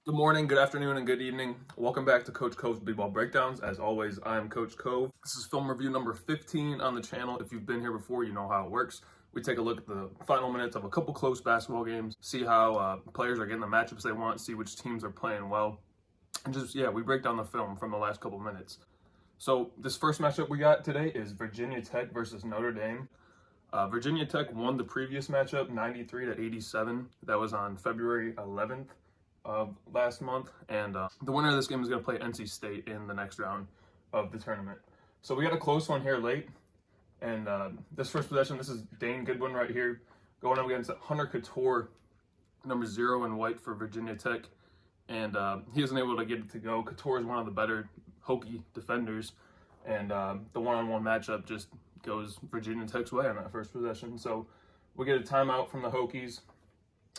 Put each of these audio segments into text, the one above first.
Good morning, good afternoon, and good evening. Welcome back to Coach Cove's Big Ball Breakdowns. As always, I am Coach Cove. This is film review number 15 on the channel. If you've been here before, you know how it works. We take a look at the final minutes of a couple close basketball games, see how players are getting the matchups they want, see which teams are playing well, and we break down the film from the last couple minutes. So this first matchup we got today is Virginia Tech versus Notre Dame. Virginia Tech won the previous matchup 93-87. That was on February 11th of last month, and the winner of this game is going to play NC State in the next round of the tournament. So we got a close one here late, and this first possession, this is Dane Goodwin right here going up against Hunter Couture, number 0 in white for Virginia Tech, and he wasn't able to get it to go. Couture is one of the better Hokie defenders, and the one-on-one matchup just goes Virginia Tech's way on that first possession. So we get a timeout from the Hokies.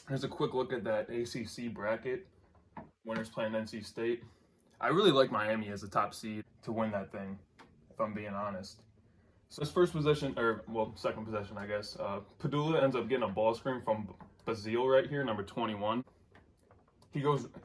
Here's a quick look at that ACC bracket. Winners playing NC State. I really like Miami as a top seed to win that thing, if I'm being honest. So this first possession, second possession, I guess. Padula ends up getting a ball screen from Bazile right here, number 21.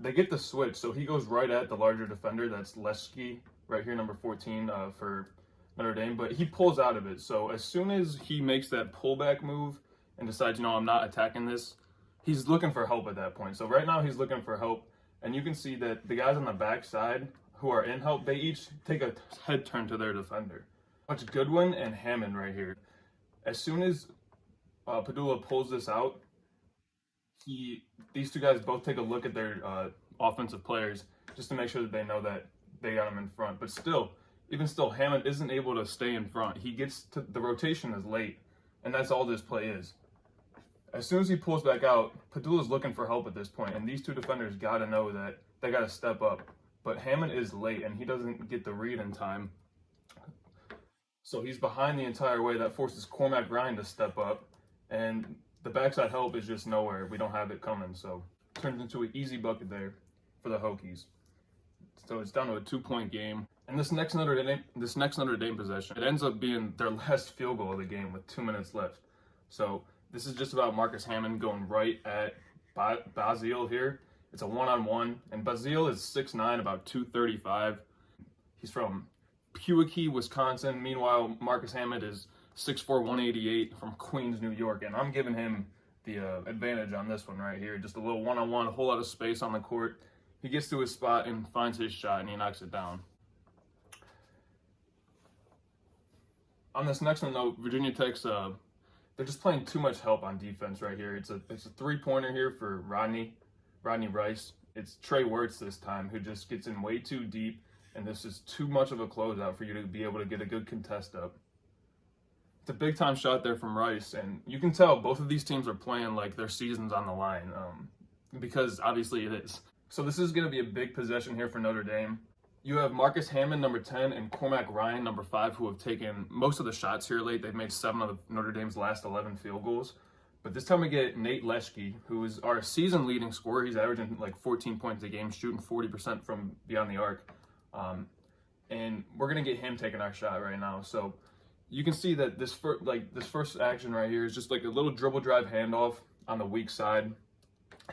They get the switch, so he goes right at the larger defender. That's Leschke right here, number 14 for Notre Dame. But he pulls out of it. So as soon as he makes that pullback move and decides, I'm not attacking this, he's looking for help at that point. So right now he's looking for help. And you can see that the guys on the backside who are in help, they each take a head turn to their defender. Watch Goodwin and Hammond right here. As soon as Padula pulls this out, these two guys both take a look at their offensive players just to make sure that they know that they got him in front. But even still, Hammond isn't able to stay in front. He gets to the rotation is late, and that's all this play is. As soon as he pulls back out, Padula's looking for help at this point, and these two defenders got to know that they got to step up. But Hammond is late, and he doesn't get the read in time. So he's behind the entire way. That forces Cormac Ryan to step up, and the backside help is just nowhere. We don't have it coming, so it turns into an easy bucket there for the Hokies. So it's down to a 2-point game. And this next Notre Dame possession, it ends up being their last field goal of the game with 2 minutes left. So this is just about Marcus Hammond going right at Bazile here. It's a one-on-one, and Bazile is 6'9", about 235. He's from Pewaukee, Wisconsin. Meanwhile, Marcus Hammond is 6'4", 188 from Queens, New York, and I'm giving him the advantage on this one right here. Just a little one-on-one, a whole lot of space on the court. He gets to his spot and finds his shot, and he knocks it down. On this next one, though, Virginia Tech's they're just playing too much help on defense right here. It's a three-pointer here for Rodney Rice. It's Trey Wirtz this time who just gets in way too deep, and this is too much of a closeout for you to be able to get a good contest up. It's a big-time shot there from Rice, and you can tell both of these teams are playing like their season's on the line, because obviously it is. So this is going to be a big possession here for Notre Dame. You have Marcus Hammond, number 10, and Cormac Ryan, number 5, who have taken most of the shots here late. They've made 7 of Notre Dame's last 11 field goals. But this time we get Nate Leschke, who is our season-leading scorer. He's averaging like 14 points a game, shooting 40% from beyond the arc. And we're going to get him taking our shot right now. So you can see that this first action right here is just like a little dribble drive handoff on the weak side.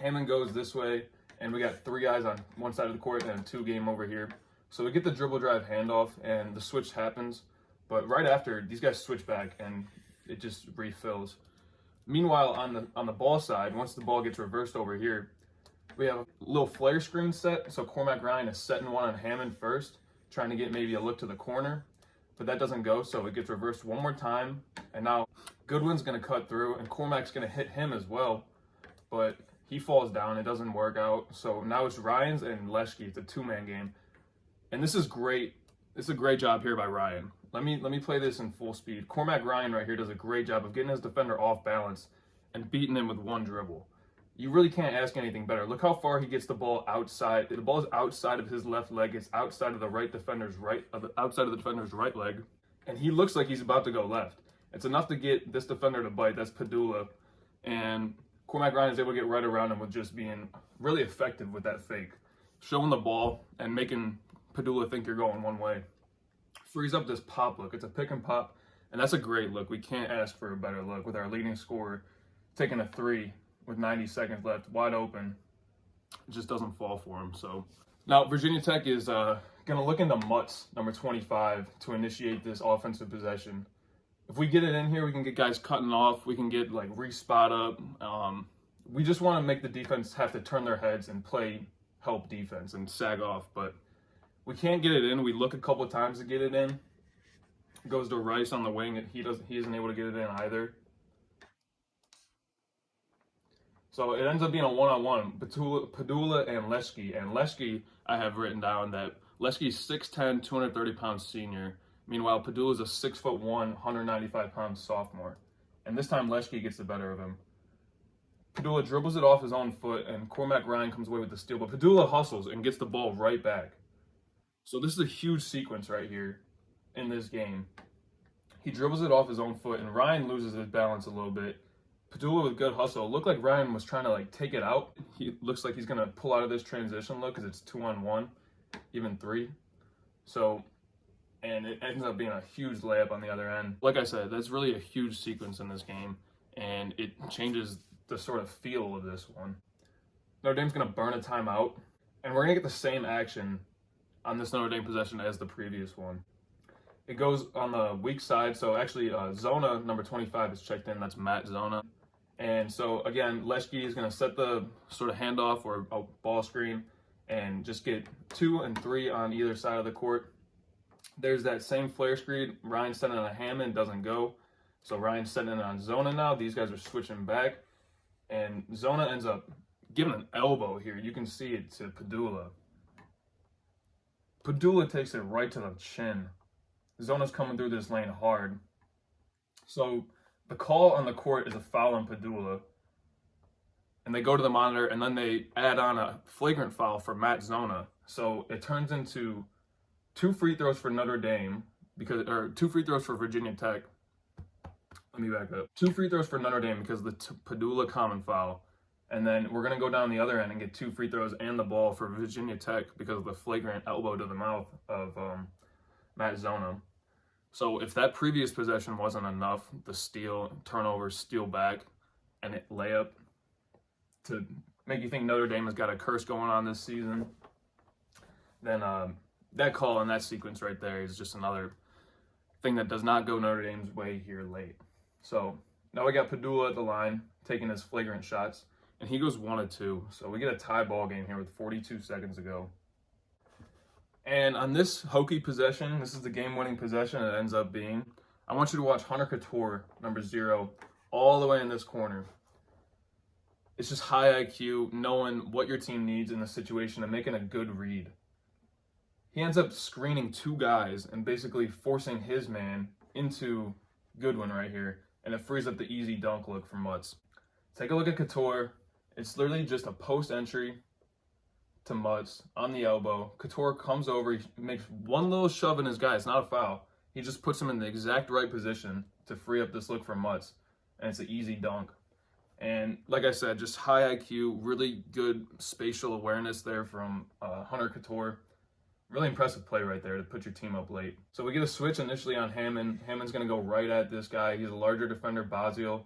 Hammond goes this way, and we got 3 guys on one side of the court and a 2 game over here. So we get the dribble drive handoff, and the switch happens. But right after, these guys switch back, and it just refills. Meanwhile, on the ball side, once the ball gets reversed over here, we have a little flare screen set. So Cormac Ryan is setting one on Hammond first, trying to get maybe a look to the corner. But that doesn't go, so it gets reversed one more time. And now Goodwin's going to cut through, and Cormac's going to hit him as well. But he falls down. It doesn't work out. So now it's Ryan's and Leschke. It's a 2-man game. And this is great. This is a great job here by Ryan. Let me play this in full speed. Cormac Ryan right here does a great job of getting his defender off balance and beating him with one dribble. You really can't ask anything better. Look how far he gets the ball outside. The ball is outside of his left leg. It's outside of the outside of the defender's right leg, and he looks like he's about to go left. It's enough to get this defender to bite. That's Padula, and Cormac Ryan is able to get right around him with just being really effective with that fake, showing the ball and making Padula think you're going one way. Frees up this pop look. It's a pick and pop, and that's a great look. We can't ask for a better look with our leading scorer taking a 3 with 90 seconds left, wide open. it just doesn't fall for him. So now Virginia Tech is going to look into Mutts, number 25, to initiate this offensive possession. If we get it in here, we can get guys cutting off. We can get like re-spot up. We just want to make the defense have to turn their heads and play help defense and sag off. But we can't get it in. We look a couple of times to get it in. It goes to Rice on the wing. He isn't able to get it in either. So it ends up being a one-on-one, Padula and Leshke. And Leshke, I have written down that Leshke's 6'10", 230-pound senior. Meanwhile, Padula's a 6'1", 195-pound sophomore. And this time, Leshke gets the better of him. Padula dribbles it off his own foot, and Cormac Ryan comes away with the steal. But Padula hustles and gets the ball right back. So this is a huge sequence right here in this game. He dribbles it off his own foot, and Ryan loses his balance a little bit. Padula with good hustle. It looked like Ryan was trying to like take it out. He looks like he's gonna pull out of this transition look because it's 2-on-1, even 3. So, and it ends up being a huge layup on the other end. Like I said, that's really a huge sequence in this game, and it changes the sort of feel of this one. Notre Dame's gonna burn a timeout, and we're gonna get the same action on this Notre Dame possession as the previous one. It goes on the weak side, so actually Zona, number 25, is checked in. That's Matt Zona. And so, again, Leshke is going to set the sort of handoff or a ball screen and just get 2 and 3 on either side of the court. There's that same flare screen. Ryan's setting on a Hammond, doesn't go. So Ryan's setting it on Zona now. These guys are switching back. And Zona ends up giving an elbow here. You can see it to Padula. Padula takes it right to the chin. Zona's coming through this lane hard. So the call on the court is a foul on Padula. And they go to the monitor, and then they add on a flagrant foul for Matt Zona. So it turns into 2 free throws for Notre Dame, or 2 free throws for Virginia Tech. Let me back up. 2 free throws for Notre Dame because of the Padula common foul. And then we're going to go down the other end and get 2 free throws and the ball for Virginia Tech because of the flagrant elbow to the mouth of Matt Zona. So if that previous possession wasn't enough, the steal, turnover, steal back, and layup to make you think Notre Dame has got a curse going on this season, then that call and that sequence right there is just another thing that does not go Notre Dame's way here late. So now we got Padula at the line taking his flagrant shots, and he goes 1 of 2. So we get a tie ball game here with 42 seconds to go. And on this hokey possession, this is the game-winning possession it ends up being. I want you to watch Hunter Couture, number 0, all the way in this corner. It's just high IQ, knowing what your team needs in the situation and making a good read. He ends up screening 2 guys and basically forcing his man into Goodwin right here, and it frees up the easy dunk look for Mutts. Take a look at Couture. It's literally just a post entry to Mutts on the elbow. Couture comes over, he makes one little shove in his guy. It's not a foul. He just puts him in the exact right position to free up this look for Mutts, and it's an easy dunk. And like I said, just high IQ, really good spatial awareness there from Hunter Couture. Really impressive play right there to put your team up late. So we get a switch initially on Hammond. Hammond's going to go right at this guy. He's a larger defender, Basile.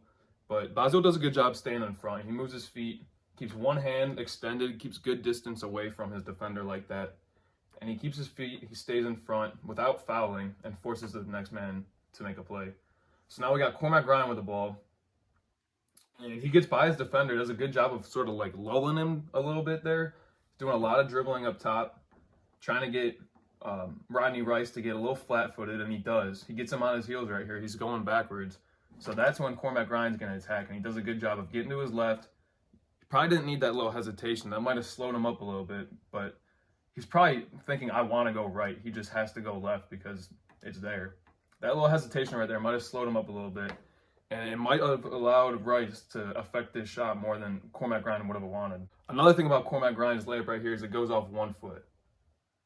But Basile does a good job staying in front. He moves his feet, keeps one hand extended, keeps good distance away from his defender like that. And he keeps his feet, he stays in front without fouling and forces the next man to make a play. So now we got Cormac Ryan with the ball. And he gets by his defender, does a good job of sort of like lulling him a little bit there. Doing a lot of dribbling up top, trying to get Rodney Rice to get a little flat-footed, and he does. He gets him on his heels right here. He's going backwards. So that's when Cormac Ryan's going to attack, and he does a good job of getting to his left. He probably didn't need that little hesitation. That might have slowed him up a little bit, but he's probably thinking, I want to go right. He just has to go left because it's there. That little hesitation right there might have slowed him up a little bit, and it might have allowed Rice to affect this shot more than Cormac Ryan would have wanted. Another thing about Cormac Ryan's layup right here is it goes off 1 foot.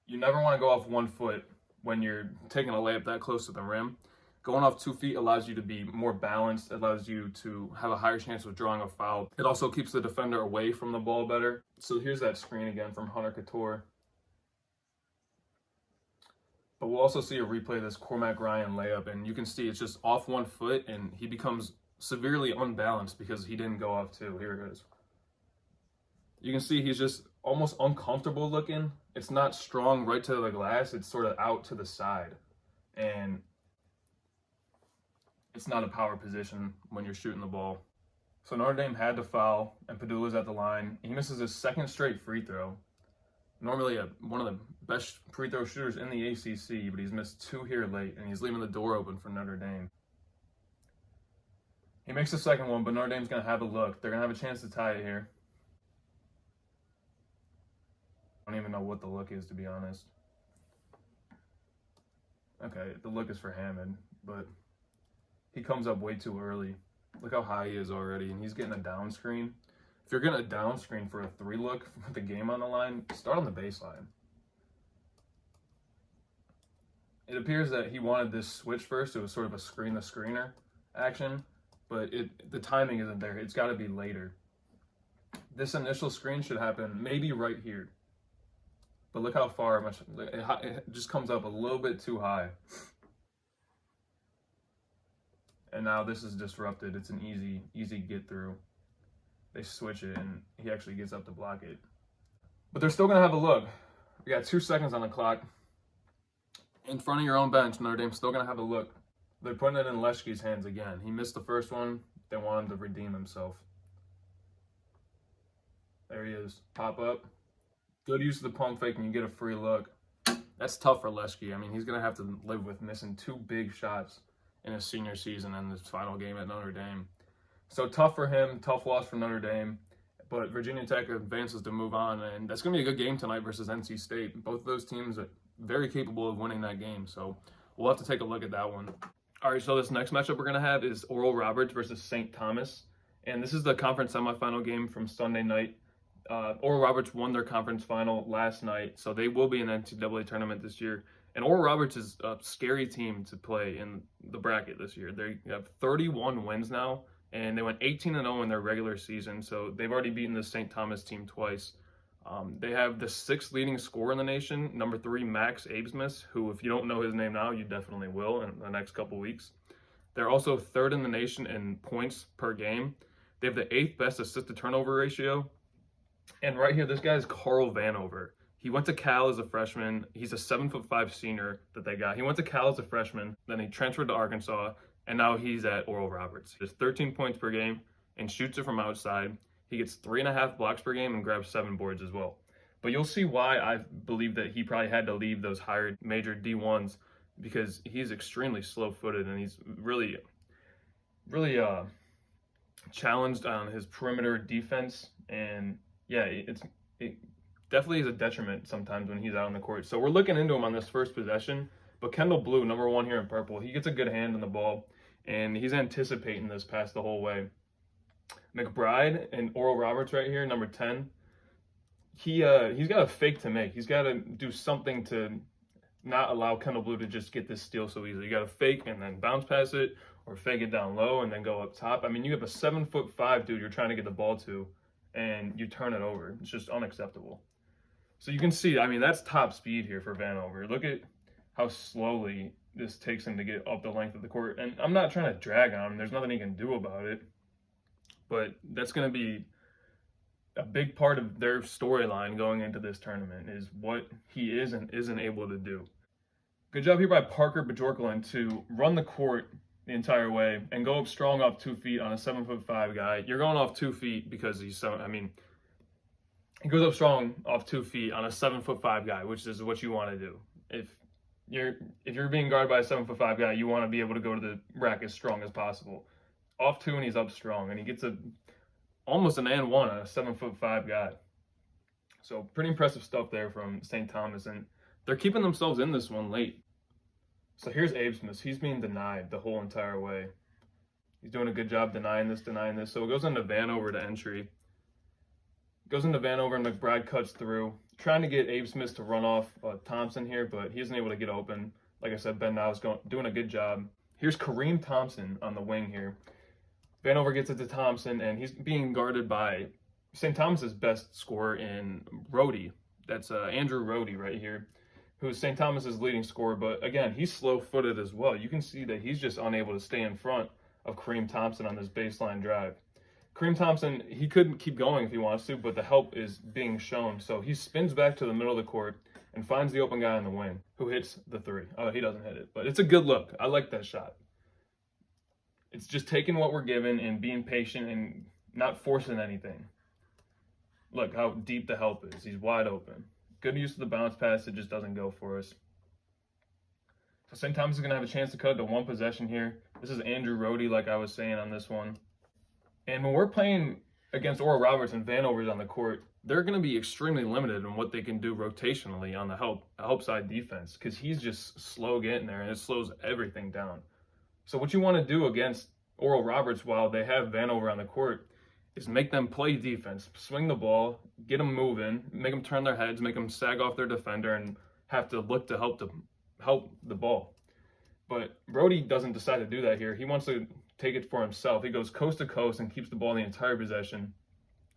You never want to go off 1 foot when you're taking a layup that close to the rim. Going off 2 feet allows you to be more balanced, allows you to have a higher chance of drawing a foul. It also keeps the defender away from the ball better. So here's that screen again from Hunter Couture. But we'll also see a replay of this Cormac Ryan layup, and you can see it's just off 1 foot, and he becomes severely unbalanced because he didn't go off 2. Here it is. You can see he's just almost uncomfortable looking. It's not strong right to the glass. It's sort of out to the side. And it's not a power position when you're shooting the ball. So Notre Dame had to foul, and Padula's at the line. He misses his second straight free throw. Normally one of the best free throw shooters in the ACC, but he's missed 2 here late, and he's leaving the door open for Notre Dame. He makes the second one, but Notre Dame's going to have a look. They're going to have a chance to tie it here. I don't even know what the look is, to be honest. Okay, the look is for Hammond, but he comes up way too early. Look how high he is already, and he's getting a down screen. If you're getting a down screen for a 3 look with the game on the line, start on the baseline. It appears that he wanted this switch first. It was sort of a screen-the-screener action, but the timing isn't there. It's got to be later. This initial screen should happen maybe right here. But look how far it just comes up a little bit too high. And now this is disrupted. It's an easy get through. They switch it, and he actually gets up to block it. But they're still going to have a look. We got 2 seconds on the clock. In front of your own bench, Notre Dame's still going to have a look. They're putting it in Leshke's hands again. He missed the first one. They want him to redeem himself. There he is. Pop up. Good use of the pump fake, and you get a free look. That's tough for Leshke. I mean, he's going to have to live with missing 2 big shots in his senior season and his final game at Notre Dame. So tough for him, tough loss for Notre Dame. But Virginia Tech advances to move on, and that's going to be a good game tonight versus NC State. Both of those teams are very capable of winning that game, so we'll have to take a look at that one. All right, so this next matchup we're going to have is Oral Roberts versus St. Thomas, and this is the conference semifinal game from Sunday night. Oral Roberts won their conference final last night, so they will be in the NCAA tournament this year. And Oral Roberts is a scary team to play in the bracket this year. They have 31 wins now, and they went 18-0 in their regular season, so they've already beaten the St. Thomas team twice. They have the 6th leading scorer in the nation, number 3, Max Abesmus, who, if you don't know his name now, you definitely will in the next couple weeks. They're also 3rd in the nation in points per game. They have the 8th best assist-to-turnover ratio. And right here, this guy is Carl Vanover. He went to Cal as a freshman. He's a 7'5" senior that they got. He went to Cal as a freshman, then he transferred to Arkansas, and now he's at Oral Roberts. He has 13 points per game and shoots it from outside. He gets 3.5 blocks per game and grabs 7 boards as well. But you'll see why I believe that he probably had to leave those higher major D1s, because he's extremely slow-footed and he's really challenged on his perimeter defense. And yeah, it definitely is a detriment sometimes when he's out on the court. So we're looking into him on this first possession. But Kendall Blue, number 1 here in purple, he gets a good hand on the ball, and he's anticipating this pass the whole way. McBride and Oral Roberts right here, number 10. He's got a fake to make. He's got to do something to not allow Kendall Blue to just get this steal so easily. You got to fake and then bounce pass it, or fake it down low and then go up top. I mean, you have a 7'5" dude you're trying to get the ball to, and you turn it over. It's just unacceptable. So you can see, I mean, that's top speed here for Vanover. Look at how slowly this takes him to get up the length of the court. And I'm not trying to drag on him. There's nothing he can do about it. But that's going to be a big part of their storyline going into this tournament, is what he is and isn't able to do. Good job here by Parker Bajorklin to run the court the entire way and go up strong off 2 feet on a 7'5" guy. You're going off 2 feet because he goes up strong off 2 feet on a 7'5" guy, which is what you want to do. If you're being guarded by a 7'5" guy, you want to be able to go to the rack as strong as possible. Off 2 and he's up strong, and he gets almost an and 1 on a 7'5" guy. So pretty impressive stuff there from St. Thomas, and they're keeping themselves in this one late. So here's Abesmus. He's being denied the whole entire way. He's doing a good job denying this. So it goes into Vanover to entry. Goes into Vanover, and McBride cuts through, trying to get Abesmus to run off Thompson here, but he isn't able to get open. Like I said, Ben Now is doing a good job. Here's Kareem Thompson on the wing here. Vanover gets it to Thompson, and he's being guarded by St. Thomas's best scorer in Rohde. That's Andrew Rohde right here, who's St. Thomas's leading scorer. But again, he's slow-footed as well. You can see that he's just unable to stay in front of Kareem Thompson on this baseline drive. Kareem Thompson, he couldn't keep going if he wants to, but the help is being shown. So he spins back to the middle of the court and finds the open guy in the wing who hits the three. Oh, he doesn't hit it, but it's a good look. I like that shot. It's just taking what we're given and being patient and not forcing anything. Look how deep the help is. He's wide open. Good use of the bounce pass. It just doesn't go for us. So St. Thomas is going to have a chance to cut it to one possession here. This is Andrew Rohde, like I was saying on this one. And when we're playing against Oral Roberts and Vanover's on the court, they're going to be extremely limited in what they can do rotationally on the help side defense, because he's just slow getting there and it slows everything down. So what you want to do against Oral Roberts while they have Vanover on the court is make them play defense, swing the ball, get them moving, make them turn their heads, make them sag off their defender and have to look to help the ball. But Rohde doesn't decide to do that here. He wants to take it for himself. He goes coast to coast and keeps the ball the entire possession.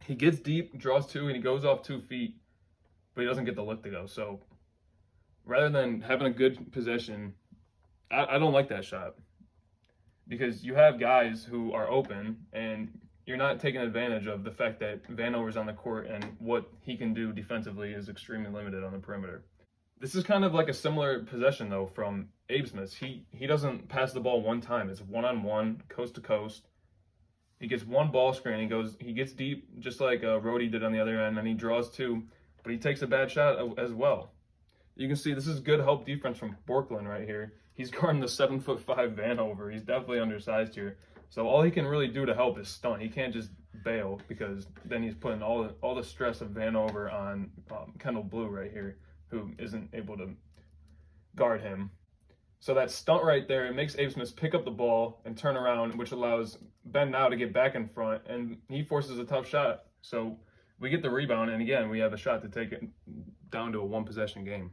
He gets deep, draws two, and he goes off 2 feet, but he doesn't get the look to go. So rather than having a good possession, I don't like that shot, because you have guys who are open and you're not taking advantage of the fact that Vanover's on the court and what he can do defensively is extremely limited on the perimeter. This is kind of like a similar possession, though, from Abe Smith. He doesn't pass the ball one time. It's one-on-one, coast to coast. He gets one ball screen. He gets deep, just like Rohde did on the other end, and he draws two, but he takes a bad shot as well. You can see this is good help defense from Borkland right here. He's guarding the 7'5" Vanover. He's definitely undersized here. So all he can really do to help is stunt. He can't just bail, because then he's putting all the stress of Vanover on Kendall Blue right here, who isn't able to guard him. So that stunt right there, it makes Abe Smith pick up the ball and turn around, which allows Ben now to get back in front, and he forces a tough shot. So we get the rebound, and again, we have a shot to take it down to a one-possession game.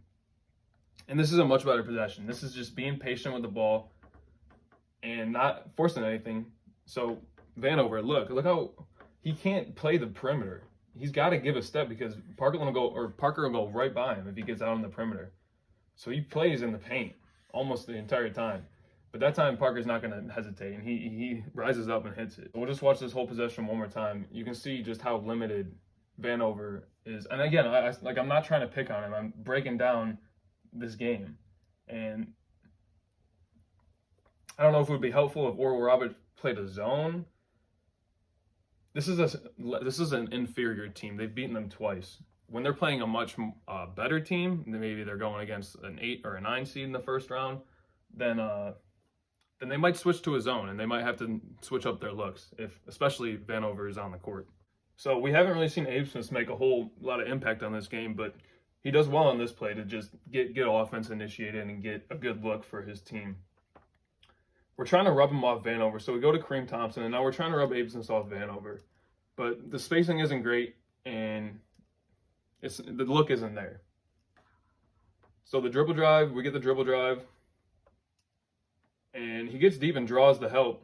And this is a much better possession. This is just being patient with the ball and not forcing anything. So Vanover, look how he can't play the perimeter. He's got to give a step, because Parker will go right by him if he gets out on the perimeter. So he plays in the paint almost the entire time. But that time Parker's not going to hesitate, and he rises up and hits it. We'll just watch this whole possession one more time. You can see just how limited Vanover is. And again, I'm not trying to pick on him. I'm breaking down this game. And I don't know if it would be helpful if Oral Roberts played a zone. This is an inferior team. They've beaten them twice. When they're playing a much better team, maybe they're going against an 8 or a 9 seed in the first round, then they might switch to a zone, and they might have to switch up their looks, especially Vanover is on the court. So we haven't really seen Abe Smith make a whole lot of impact on this game, but he does well on this play to just get offense initiated and get a good look for his team. We're trying to rub him off Vanover, so we go to Kareem Thompson, and now we're trying to rub Abe Smith off Vanover. But the spacing isn't great, and the look isn't there. So the dribble drive, we get the dribble drive, and he gets deep and draws the help.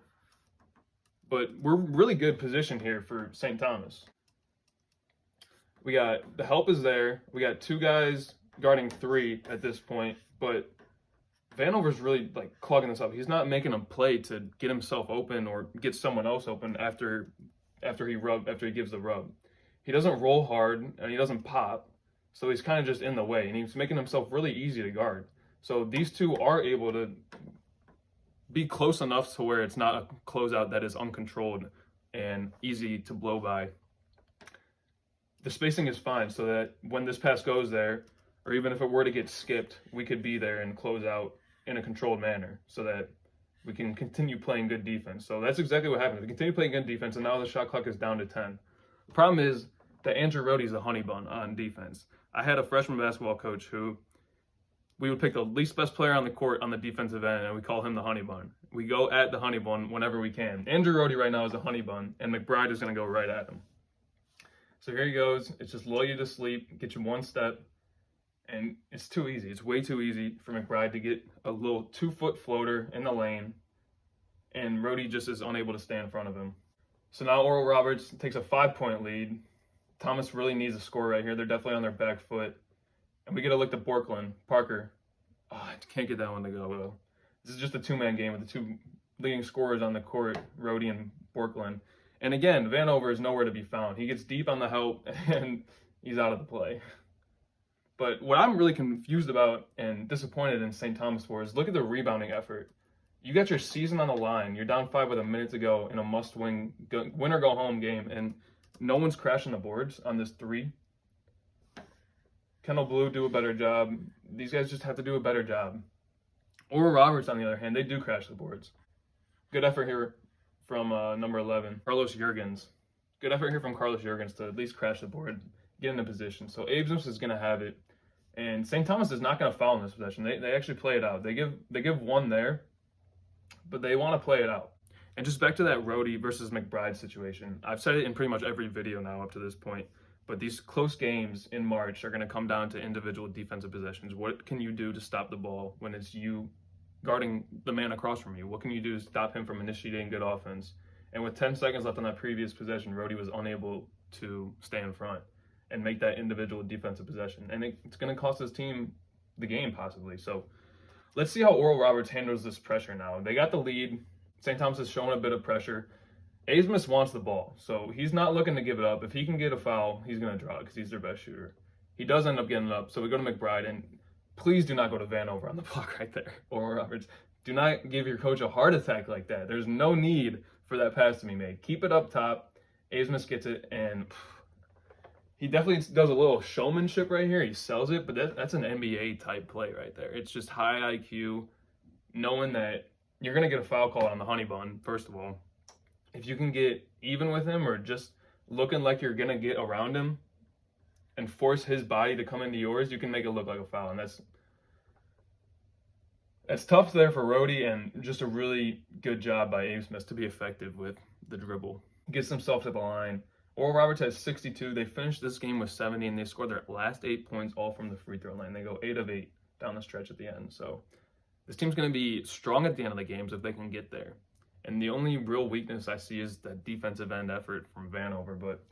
But we're really good position here for St. Thomas. We got the help is there. We got 2 guys guarding 3 at this point, but Vanover's really clogging this up. He's not making a play to get himself open or get someone else open after he gives the rub. He doesn't roll hard and he doesn't pop, so he's kind of just in the way, and he's making himself really easy to guard. So these two are able to be close enough to where it's not a closeout that is uncontrolled and easy to blow by. The spacing is fine, so that when this pass goes there, or even if it were to get skipped, we could be there and close out in a controlled manner so that we can continue playing good defense. So that's exactly what happened. We continue playing good defense, and now the shot clock is down to 10. The problem is that Andrew Rohde is a honey bun on defense. I had a freshman basketball coach who we would pick the least best player on the court on the defensive end, and we call him the honey bun. We go at the honey bun whenever we can. Andrew Rohde right now is a honey bun, and McBride is going to go right at him. So here he goes. It's just lull you to sleep, get you one step, and it's too easy. It's way too easy for McBride to get a little 2-foot floater in the lane, and Rohde just is unable to stay in front of him. So now Oral Roberts takes a 5-point lead. Thomas really needs a score right here. They're definitely on their back foot. And we get a look to Borkland. Parker. Oh, I can't get that one to go, though. This is just a 2-man game with the 2 leading scorers on the court, Rohde and Borkland. And again, Vanover is nowhere to be found. He gets deep on the help and he's out of the play. But what I'm really confused about and disappointed in St. Thomas for is look at the rebounding effort. You got your season on the line. You're down 5 with a minute to go in a must-win, win or go home game, and no one's crashing the boards on this 3. Kendall Blue do a better job. These guys just have to do a better job. Oral Roberts, on the other hand, they do crash the boards. Good effort here from number 11, Carlos Jurgens. Good effort here from Carlos Jurgens to at least crash the board, get into position. So Abesmus is going to have it. And St. Thomas is not going to foul in this possession. They actually play it out. They give one there, but they want to play it out. And just back to that Rhodey versus McBride situation. I've said it in pretty much every video now up to this point, but these close games in March are going to come down to individual defensive possessions. What can you do to stop the ball when it's you guarding the man across from you? What can you do to stop him from initiating good offense? And with 10 seconds left on that previous possession, Rhodey was unable to stay in front and make that individual defensive possession. And it's going to cost his team the game possibly. So let's see how Oral Roberts handles this pressure now. They got the lead. St. Thomas is showing a bit of pressure. Abesmus wants the ball, so he's not looking to give it up. If he can get a foul, he's going to draw it because he's their best shooter. He does end up getting it up, so we go to McBride. And please do not go to Vanover on the block right there, Oral Roberts. Do not give your coach a heart attack like that. There's no need for that pass to be made. Keep it up top. Abesmus gets it, and he definitely does a little showmanship right here. He sells it, but that's an NBA type play right there. It's just high IQ, knowing that you're going to get a foul call on the honey bun, first of all. If you can get even with him or just looking like you're going to get around him and force his body to come into yours, you can make it look like a foul. And that's tough there for Rhodey, and just a really good job by Abesmus to be effective with the dribble. Gets himself to the line. Oral Roberts has 62. They finished this game with 70, and they scored their last 8 points all from the free throw line. They go 8 of 8 down the stretch at the end. So this team's going to be strong at the end of the games if they can get there. And the only real weakness I see is that defensive end effort from Vanover. But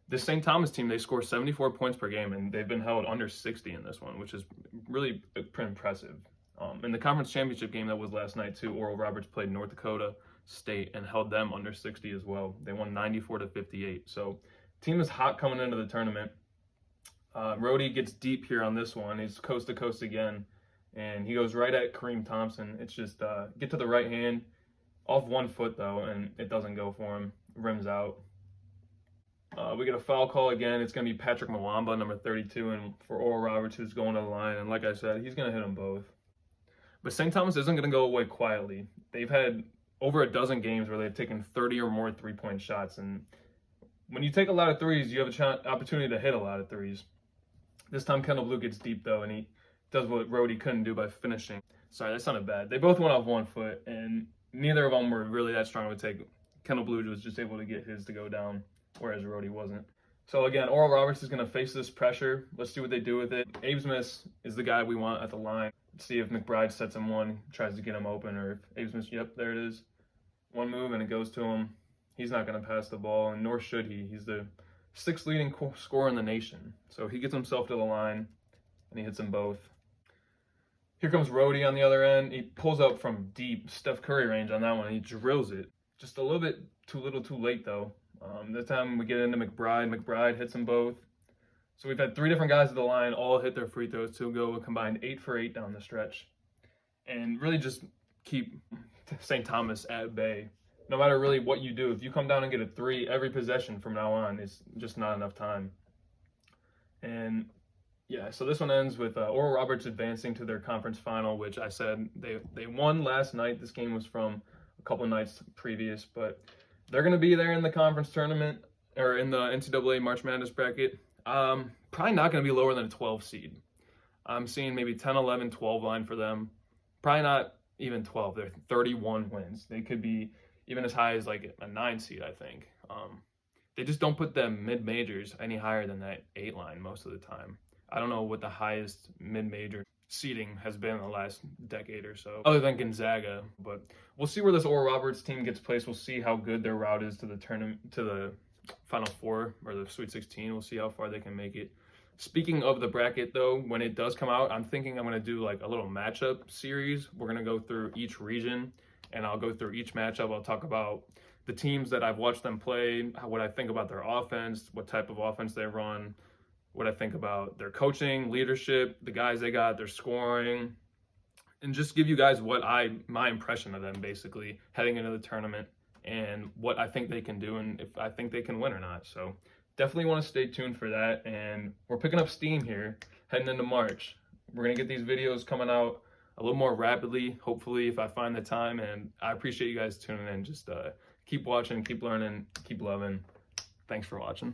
this St. Thomas team, they score 74 points per game, and they've been held under 60 in this one, which is really pretty impressive. In the conference championship game that was last night, too, Oral Roberts played North Dakota State and held them under 60 as well. They won 94-58. So team is hot coming into the tournament. Rhodey gets deep here on this one. He's coast to coast again, and he goes right at Kareem Thompson. It's just get to the right hand, off 1 foot though, and it doesn't go for him. Rims out. We get a foul call again. It's going to be Patrick Mwamba, number 32, and for Oral Roberts, who's going to the line. And like I said, he's going to hit them both. But St. Thomas isn't going to go away quietly. They've had over a dozen games where they've taken 30 or more three-point shots. And when you take a lot of threes, you have an opportunity to hit a lot of threes. This time Kendall Blue gets deep, though, and he does what Rhodey couldn't do by finishing. Sorry, that sounded bad. They both went off 1 foot, and neither of them were really that strong of a take. Kendall Blue was just able to get his to go down, whereas Rhodey wasn't. So again, Oral Roberts is going to face this pressure. Let's see what they do with it. Abesmus is the guy we want at the line. Let's see if McBride sets him one, tries to get him open, or if Abesmus, yep, there it is. One move and it goes to him. He's not going to pass the ball, and nor should he. He's the 6th leading scorer in the nation. So he gets himself to the line, and he hits them both. Here comes Rhodey on the other end. He pulls up from deep Steph Curry range on that one, and he drills it. Just a little bit too late, though. This time we get into McBride. McBride hits them both. So we've had 3 different guys at the line, all hit their free throws to go a combined 8 for 8 down the stretch. And really just keep St. Thomas at bay. No matter really what you do, if you come down and get a 3 every possession from now on, it's just not enough time. And yeah, so this one ends with Oral Roberts advancing to their conference final, which I said they won last night. This game was from a couple nights previous, but they're going to be there in the conference tournament, or in the NCAA March Madness bracket. Probably not going to be lower than a 12 seed. I'm seeing maybe 10, 11, 12 line for them. Probably not even 12. They're 31 wins. They could be even as high as like a 9 seed, I think. They just don't put them mid-majors any higher than that 8 line most of the time. I don't know what the highest mid-major seeding has been in the last decade or so, other than Gonzaga. But we'll see where this Oral Roberts team gets placed. We'll see how good their route is to the tournament, to the Final Four or the Sweet 16. We'll see how far they can make it. Speaking of the bracket, though, when it does come out, I'm thinking I'm going to do like a little matchup series. We're going to go through each region, and I'll go through each matchup. I'll talk about the teams that I've watched them play, what I think about their offense, what type of offense they run, what I think about their coaching, leadership, the guys they got, their scoring, and just give you guys my impression of them basically heading into the tournament and what I think they can do and if I think they can win or not. So definitely want to stay tuned for that. And we're picking up steam here heading into March. We're going to get these videos coming out a little more rapidly, hopefully, if I find the time. And I appreciate you guys tuning in. Just keep watching, keep learning, keep loving. Thanks for watching.